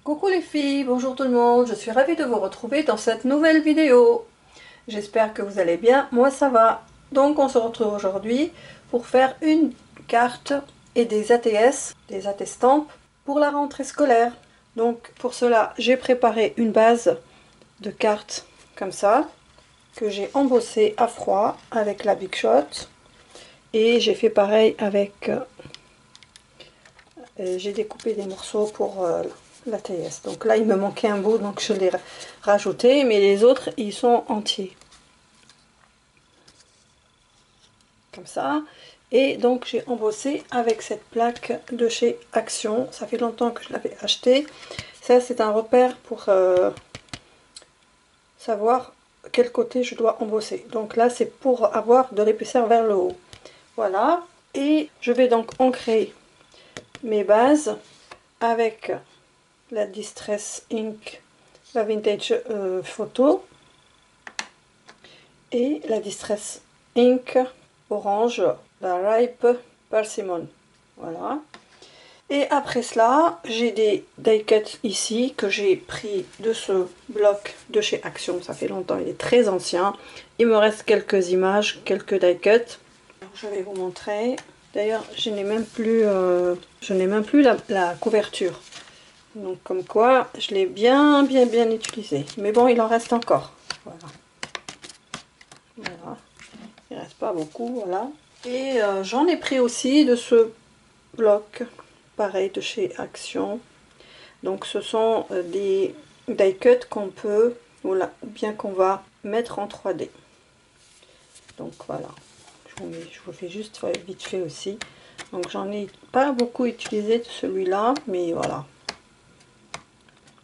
Coucou les filles, bonjour tout le monde, je suis ravie de vous retrouver dans cette nouvelle vidéo. J'espère que vous allez bien, moi ça va. Donc on se retrouve aujourd'hui pour faire une carte et des ATS, des attestampes, pour la rentrée scolaire. Donc pour cela, j'ai préparé une base de cartes comme ça, que j'ai embossée à froid avec la Big Shot. Et j'ai fait pareil avec... j'ai découpé des morceaux pour l'ATS. Donc là, il me manquait un bout, donc je l'ai rajouté, mais les autres, ils sont entiers. Comme ça. Et donc, j'ai embossé avec cette plaque de chez Action. Ça fait longtemps que je l'avais acheté. Ça, c'est un repère pour savoir quel côté je dois embosser. Donc là, c'est pour avoir de l'épaisseur vers le haut. Voilà. Et je vais donc ancrer mes bases avec la Distress Ink, la Vintage Photo et la Distress Ink orange, la Ripe Persimmon. Voilà. Et après cela, j'ai des die cuts ici que j'ai pris de ce bloc de chez Action. Ça fait longtemps, il est très ancien. Il me reste quelques images, quelques die cuts. Alors, je vais vous montrer. D'ailleurs, je n'ai même plus, la couverture. Donc comme quoi, je l'ai bien utilisé. Mais bon, il en reste encore. Voilà. Voilà. Il reste pas beaucoup, voilà. Et j'en ai pris aussi de ce bloc, pareil, de chez Action. Donc ce sont des die cuts qu'on peut, ou bien qu'on va mettre en 3D. Donc voilà. Je vous fais juste vite fait aussi. Donc j'en ai pas beaucoup utilisé de celui-là, mais voilà.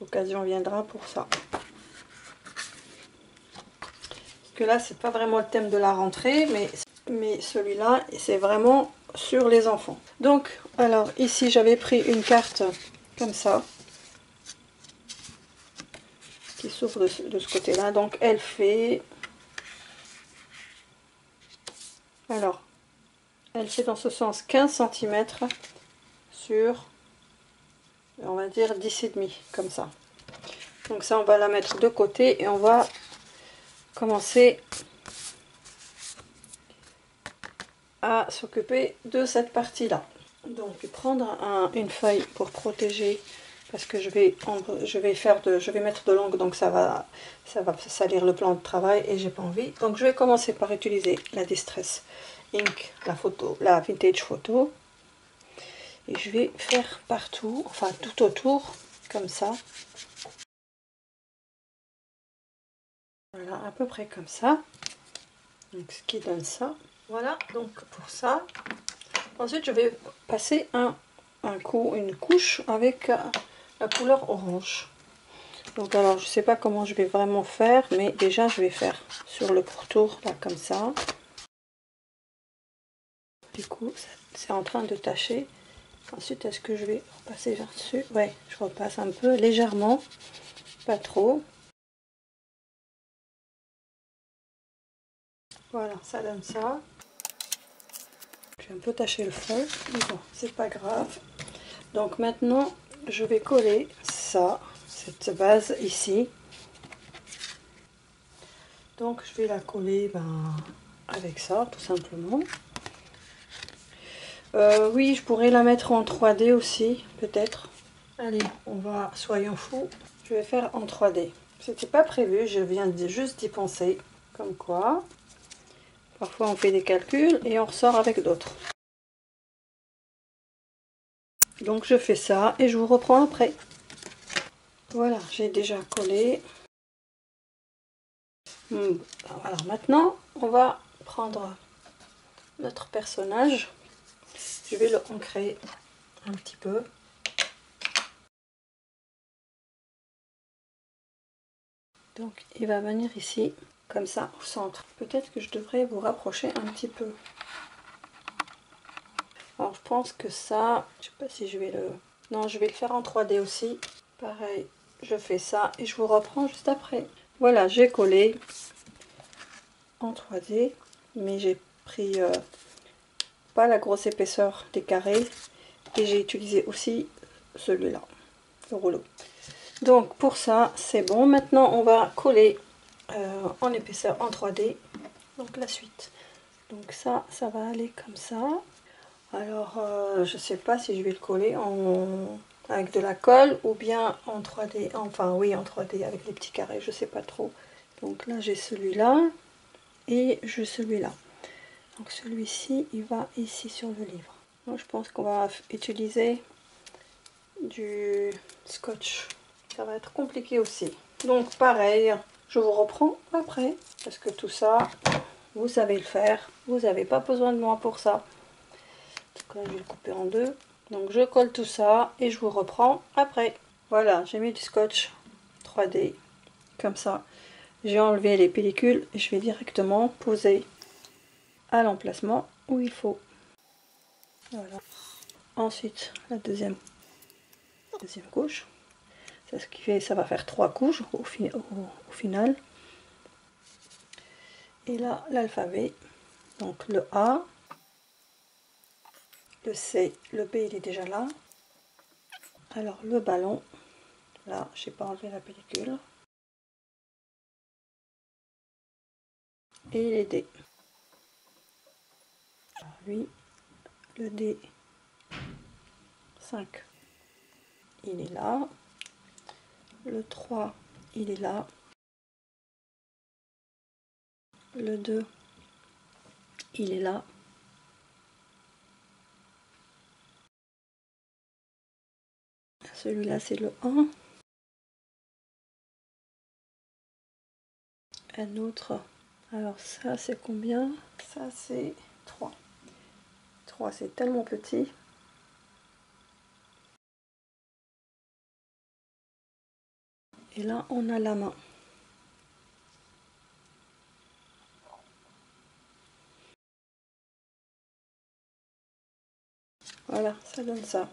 L'occasion viendra pour ça. Que là c'est pas vraiment le thème de la rentrée, mais celui-là c'est vraiment sur les enfants. Donc alors ici j'avais pris une carte comme ça qui s'ouvre de ce côté là, donc elle fait, alors elle fait dans ce sens 15 cm sur, on va dire 10,5 comme ça. Donc ça on va la mettre de côté et on va commencer à s'occuper de cette partie là. Donc prendre une feuille pour protéger, parce que je vais mettre de l'encre, donc ça va salir le plan de travail et j'ai pas envie. Donc je vais commencer par utiliser la Distress Ink, la Vintage Photo, et je vais faire partout, enfin tout autour comme ça. Voilà, à peu près comme ça. Donc ce qui donne ça. Voilà, donc pour ça. Ensuite, je vais passer une couche avec la couleur orange. Donc alors, je sais pas comment je vais vraiment faire, mais déjà, je vais faire sur le pourtour, là, comme ça. Du coup, c'est en train de tacher. Ensuite, est-ce que je vais repasser vers-dessus? Ouais, je repasse un peu, légèrement, pas trop. Voilà, ça donne ça. J'ai un peu taché le fond, mais bon, c'est pas grave. Donc maintenant, je vais coller ça, cette base ici. Donc je vais la coller avec ça, tout simplement. Oui, je pourrais la mettre en 3D aussi, peut-être. Allez, soyons fous. Je vais faire en 3D. C'était pas prévu, je viens juste d'y penser. Comme quoi, parfois on fait des calculs et on ressort avec d'autres. Donc je fais ça et je vous reprends après. Voilà, j'ai déjà collé. Alors maintenant, on va prendre notre personnage. Je vais le ancrer un petit peu. Donc il va venir ici, comme ça, au centre. Peut-être que je devrais vous rapprocher un petit peu. Alors je pense que ça, je sais pas si je vais le... Non, je vais le faire en 3D aussi. Pareil, je fais ça et je vous reprends juste après. Voilà, j'ai collé en 3D, mais j'ai pris pas la grosse épaisseur des carrés et j'ai utilisé aussi celui-là, le rouleau. Donc pour ça, c'est bon. Maintenant, on va coller en épaisseur en 3D. Donc la suite. Donc ça va aller comme ça. Alors, je sais pas si je vais le coller avec de la colle ou bien en 3D. Enfin, oui, en 3D avec les petits carrés, je sais pas trop. Donc là, j'ai celui-là et j'ai celui-là. Donc celui-ci, il va ici sur le livre. Moi, je pense qu'on va utiliser du scotch. Ça va être compliqué aussi. Donc pareil, je vous reprends après. Parce que tout ça, vous savez le faire. Vous n'avez pas besoin de moi pour ça. Donc là, je vais le couper en deux. Donc je colle tout ça et je vous reprends après. Voilà, j'ai mis du scotch 3D. Comme ça, j'ai enlevé les pellicules et je vais directement poser à l'emplacement où il faut. Voilà. Ensuite, la deuxième couche. C'est ce qui fait, ça va faire 3 couches au final. Et là, l'alphabet. Donc le A, le C, le B, il est déjà là. Alors le ballon, là, j'ai pas enlevé la pellicule. Et les D. Alors, lui, le D 5, il est là. Le 3, il est là. Le 2, il est là. Celui-là, c'est le 1. Un autre. Alors ça, c'est combien? Ça, c'est 3. 3, c'est tellement petit. Et là, on a la main. Voilà, ça donne ça.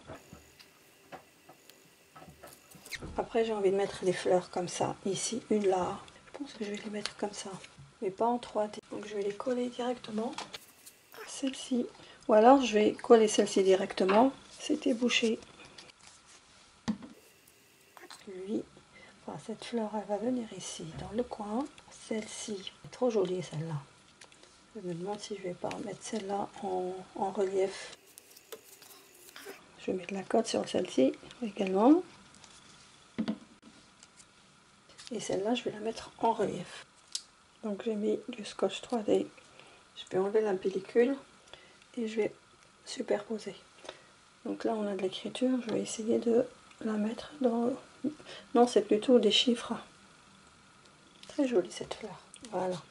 Après, j'ai envie de mettre des fleurs comme ça. Ici, une là. Je pense que je vais les mettre comme ça. Mais pas en 3D. Donc, je vais les coller directement à celle-ci. Ou alors, je vais coller celle-ci directement. C'était bouché. Lui, enfin, cette fleur, elle va venir ici, dans le coin. Celle-ci, trop jolie celle-là. Je me demande si je vais pas mettre celle-là en relief. Je vais mettre la cote sur celle-ci également. Et celle-là, je vais la mettre en relief. Donc j'ai mis du scotch 3D. Je vais enlever la pellicule et je vais superposer. Donc là, on a de l'écriture. Je vais essayer de la mettre dans... Non, c'est plutôt des chiffres. Très jolie cette fleur. Voilà,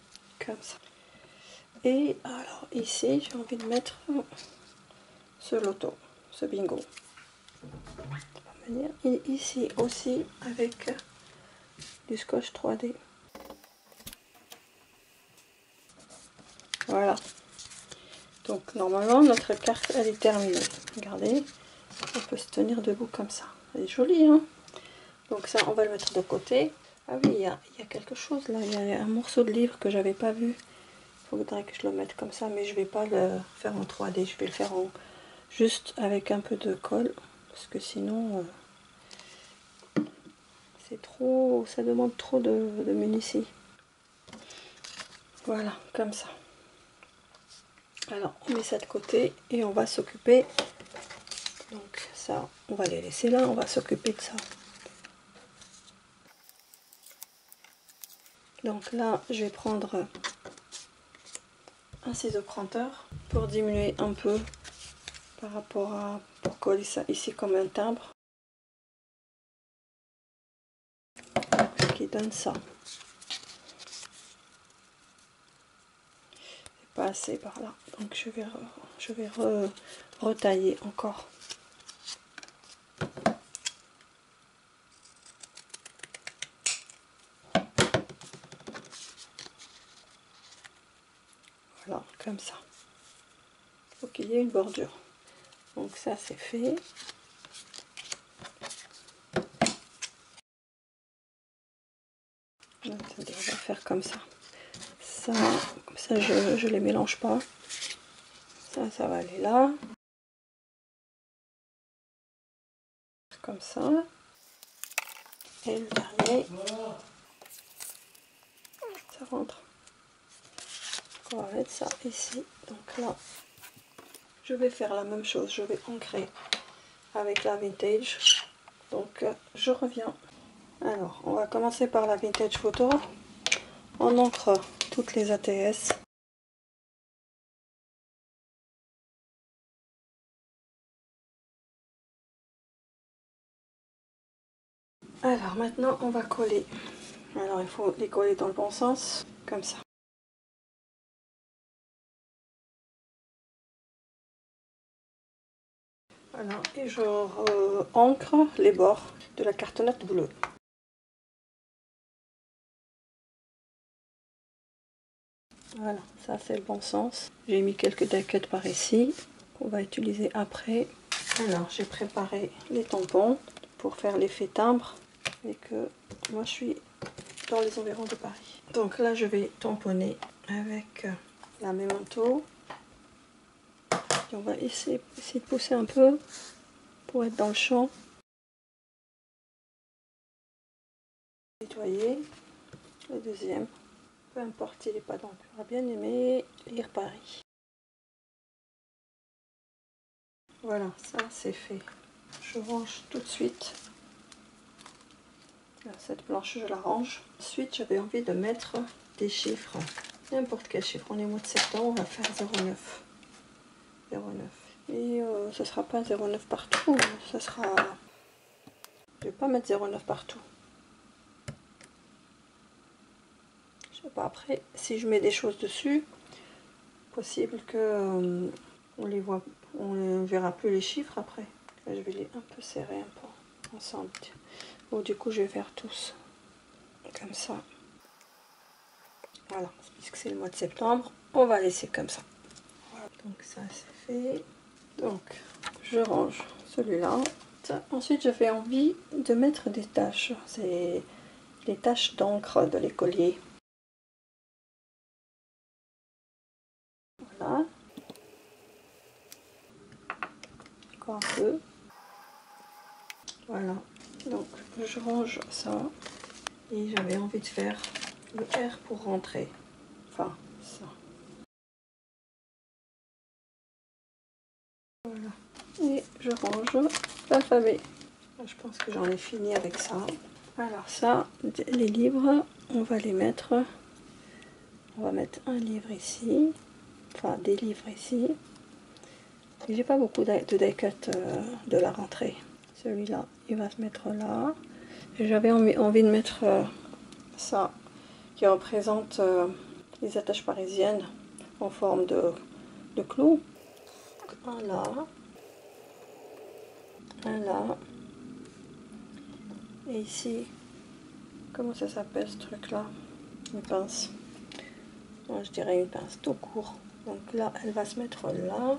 comme ça. Et alors ici, j'ai envie de mettre ce loto, ce bingo. Et ici aussi avec du scotch 3D. Voilà. Donc normalement notre carte elle est terminée. Regardez, on peut se tenir debout comme ça. Elle est jolie, hein? Donc ça, on va le mettre de côté. Ah oui, il y a quelque chose là. Il y a un morceau de livre que j'avais pas vu. Il faudrait que je le mette comme ça, mais je vais pas le faire en 3D. Je vais le faire juste avec un peu de colle, parce que sinon c'est trop, ça demande trop de munitions. Voilà, comme ça. Alors on met ça de côté et on va s'occuper. Donc ça, on va les laisser là. On va s'occuper de ça. Donc là, je vais prendre un ciseau cranteur pour diminuer un peu par rapport à, pour coller ça ici comme un timbre, ce qui donne ça. C'est pas assez par là, donc je vais retailler encore. Voilà, comme ça. Il faut qu'il y ait une bordure. Donc ça c'est fait. Attendez, on va faire comme ça. Ça, comme ça je les mélange pas. Ça va aller là. Comme ça. Et le dernier, ça rentre. On va mettre ça ici. Donc là, je vais faire la même chose. Je vais ancrer avec la vintage. Donc je reviens. Alors, on va commencer par la vintage photo. On ancre toutes les ATS. Alors maintenant, on va coller. Alors il faut les coller dans le bon sens, comme ça. Voilà, et je ancre les bords de la cartonnette bleue. Voilà, ça c'est le bon sens. J'ai mis quelques die-cuts par ici, qu'on va utiliser après. Alors j'ai préparé les tampons pour faire l'effet timbre, et que moi je suis dans les environs de Paris. Donc là je vais tamponner avec la Memento. Et on va essayer de pousser un peu pour être dans le champ. Nettoyer. Le deuxième, peu importe, il n'est pas dans le j'aurais bien aimé lire Paris. Voilà, ça c'est fait. Je range tout de suite. Là, cette planche, je la range. Ensuite, j'avais envie de mettre des chiffres. N'importe quel chiffre. On est au mois de septembre, on va faire 0,9. 0,9. Et ce ne sera pas 0,9 partout. Ça sera... Je ne vais pas mettre 0,9 partout. Je sais pas, après, si je mets des choses dessus, possible que on les voit, on ne verra plus les chiffres après. Là, je vais les un peu serrer un peu ensemble. Bon, du coup, je vais faire tous comme ça. Voilà, puisque c'est le mois de septembre, on va laisser comme ça. Voilà. Donc ça c'est fait. Donc je range celui-là. Ensuite, j'avais envie de mettre des taches. C'est les taches d'encre de l'écolier. Voilà. Encore un peu. Voilà. Donc je range ça. Et j'avais envie de faire le R pour rentrer. Enfin, ça. Voilà. Et je range l'alphabet. Je pense que j'en ai fini avec ça. Alors ça, les livres, on va les mettre. On va mettre un livre ici. Enfin, des livres ici. J'ai pas beaucoup de die-cut de la rentrée. Celui-là, il va se mettre là. J'avais envie de mettre ça, qui représente les attaches parisiennes en forme de clou. Un là. Un là. Et ici, comment ça s'appelle ce truc-là? Une pince. Non, je dirais une pince tout court. Donc là, elle va se mettre là.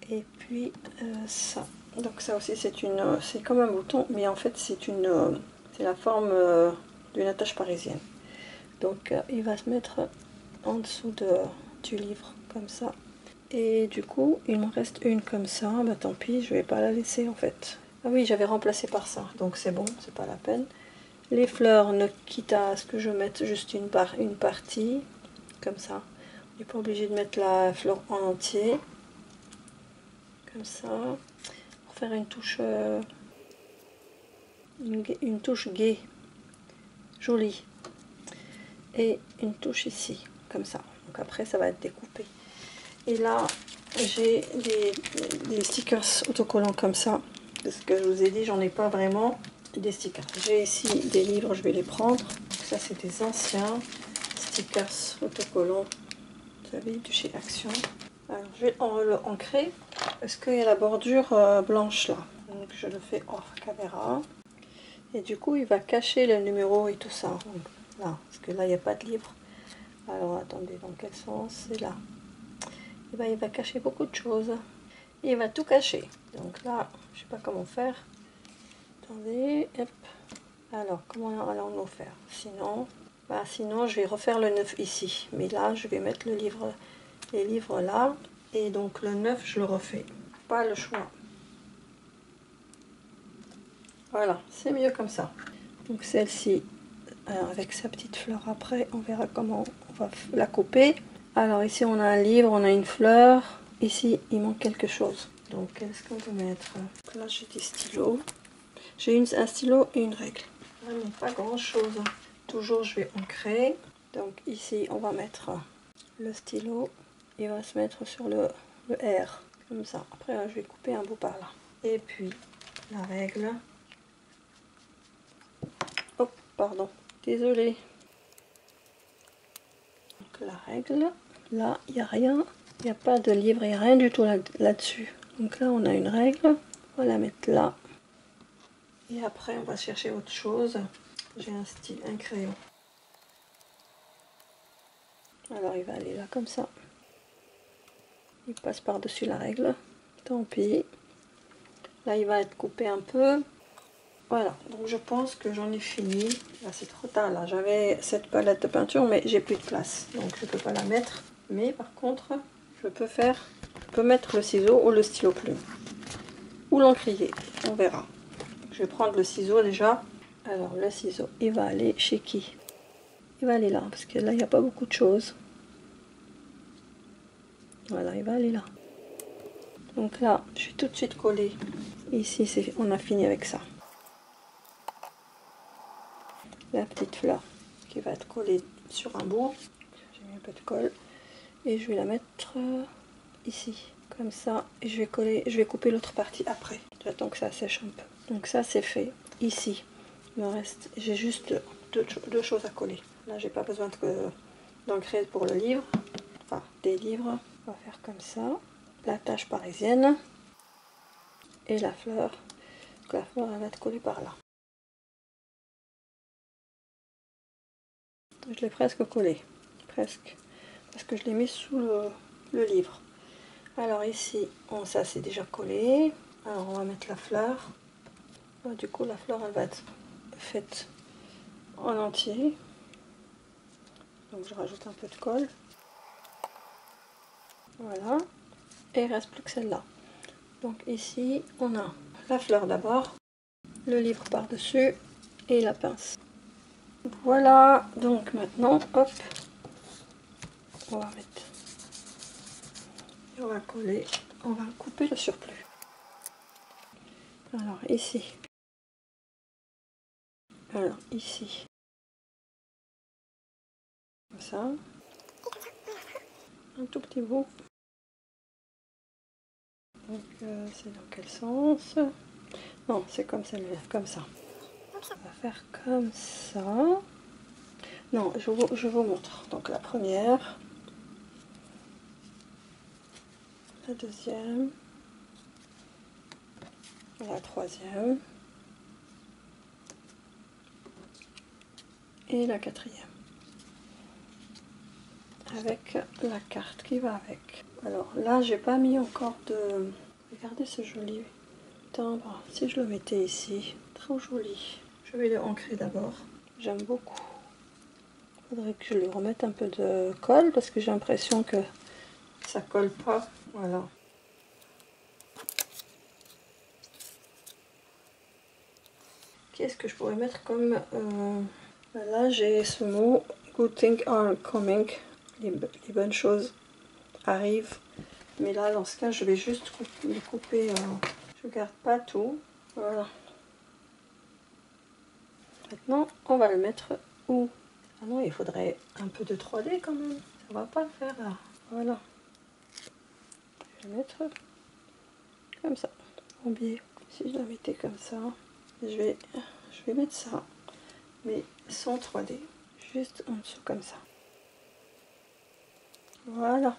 Et puis ça. Donc ça aussi, c'est comme un bouton, mais en fait, c'est la forme d'une attache parisienne. Donc il va se mettre en dessous du livre, comme ça. Et du coup, il m'en reste une comme ça. Bah tant pis, je vais pas la laisser en fait. Ah oui, j'avais remplacé par ça, donc c'est bon, c'est pas la peine. Les fleurs, quitte à ce que je mette juste une partie, comme ça. On n'est pas obligé de mettre la fleur en entier. Comme ça. Pour faire une touche, une touche gaie, jolie. Et une touche ici, comme ça. Donc après, ça va être découpé. Et là, j'ai des stickers autocollants comme ça. Parce que je vous ai dit, j'en ai pas vraiment des stickers. J'ai ici des livres, je vais les prendre. Ça, c'est des anciens stickers autocollants, vous savez, de chez Action. Alors, je vais le ancrer parce qu'il y a la bordure blanche là. Donc, je le fais hors caméra. Et du coup, il va cacher le numéro et tout ça. Donc, là, parce que là, il n'y a pas de livre. Alors, attendez, dans quel sens? C'est là. Et ben, il va cacher beaucoup de choses. Il va tout cacher. Donc là, je sais pas comment faire. Attendez, hop. Alors, comment allons-nous faire? Sinon, sinon, je vais refaire le 9 ici. Mais là, je vais mettre les livres là. Et donc, le 9, je le refais. Pas le choix. Voilà, c'est mieux comme ça. Donc celle-ci, avec sa petite fleur après, on verra comment on va la couper. Alors ici on a un livre, on a une fleur. Ici il manque quelque chose. Donc qu'est-ce qu'on peut mettre? Là j'ai des stylos. J'ai un stylo et une règle. Vraiment pas grand chose. Toujours je vais ancrer. Donc ici on va mettre le stylo. Il va se mettre sur le R. Comme ça. Après je vais couper un bout par là. Et puis la règle. Oh pardon. Désolée. Donc la règle. Là il n'y a rien. Il n'y a pas de livre, il n'y a rien du tout là-dessus. Donc là on a une règle. On va la mettre là. Et après on va chercher autre chose. J'ai un crayon. Alors il va aller là comme ça. Il passe par-dessus la règle. Tant pis. Là il va être coupé un peu. Voilà, donc je pense que j'en ai fini. Là c'est trop tard là. J'avais cette palette de peinture mais j'ai plus de place. Donc je ne peux pas la mettre. Mais par contre, je peux mettre le ciseau ou le stylo plume. Ou l'encrier. On verra. Je vais prendre le ciseau déjà. Alors le ciseau, il va aller chez qui? Il va aller là, parce que là il n'y a pas beaucoup de choses. Voilà, il va aller là. Donc là, je vais tout de suite coller. Ici, on a fini avec ça. La petite fleur qui va être collée sur un bout. J'ai mis un peu de colle. Et je vais la mettre ici, comme ça. Et je vais couper l'autre partie après. J'attends que ça sèche un peu. Donc ça, c'est fait. Ici, il me reste, j'ai juste deux choses à coller. Là, j'ai pas besoin d'encre pour le livre. Enfin, des livres. On va faire comme ça. La tache parisienne. Et la fleur. Donc la fleur, elle va être collée par là. Je l'ai presque collé. Presque. Parce que je l'ai mis sous le livre. Alors ici, ça c'est déjà collé. Alors on va mettre la fleur. Alors, du coup, la fleur, elle va être faite en entier. Donc je rajoute un peu de colle. Voilà. Et il reste plus que celle-là. Donc ici, on a la fleur d'abord, le livre par-dessus et la pince. Voilà, donc maintenant, hop, on va mettre, on va coller, on va couper le surplus. Alors ici, comme ça, un tout petit bout. Donc c'est dans quel sens? Non, c'est comme ça, comme ça. On va faire comme ça. Non, je vous montre. Donc la première, la deuxième, la troisième et la quatrième. Avec la carte qui va avec. Alors là, j'ai pas mis encore de... Regardez ce joli timbre. Si je le mettais ici, trop joli. Je vais le ancrer d'abord. J'aime beaucoup. Il faudrait que je lui remette un peu de colle parce que j'ai l'impression que ça colle pas. Voilà. Qu'est-ce que je pourrais mettre comme... Là, j'ai ce mot Good things are coming. Les bonnes choses arrivent. Mais là, dans ce cas, je vais juste le couper. Je garde pas tout. Voilà. Maintenant, on va le mettre où? Ah non, il faudrait un peu de 3D quand même. Ça va pas le faire là. Voilà. Je vais mettre comme ça. En biais. Si je la mettais comme ça, je vais mettre ça. Mais sans 3D. Juste en dessous comme ça. Voilà.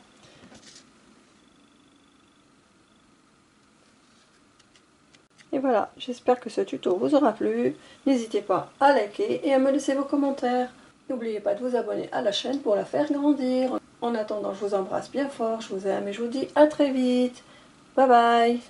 Et voilà, j'espère que ce tuto vous aura plu. N'hésitez pas à liker et à me laisser vos commentaires. N'oubliez pas de vous abonner à la chaîne pour la faire grandir. En attendant, je vous embrasse bien fort, je vous aime et je vous dis à très vite. Bye bye.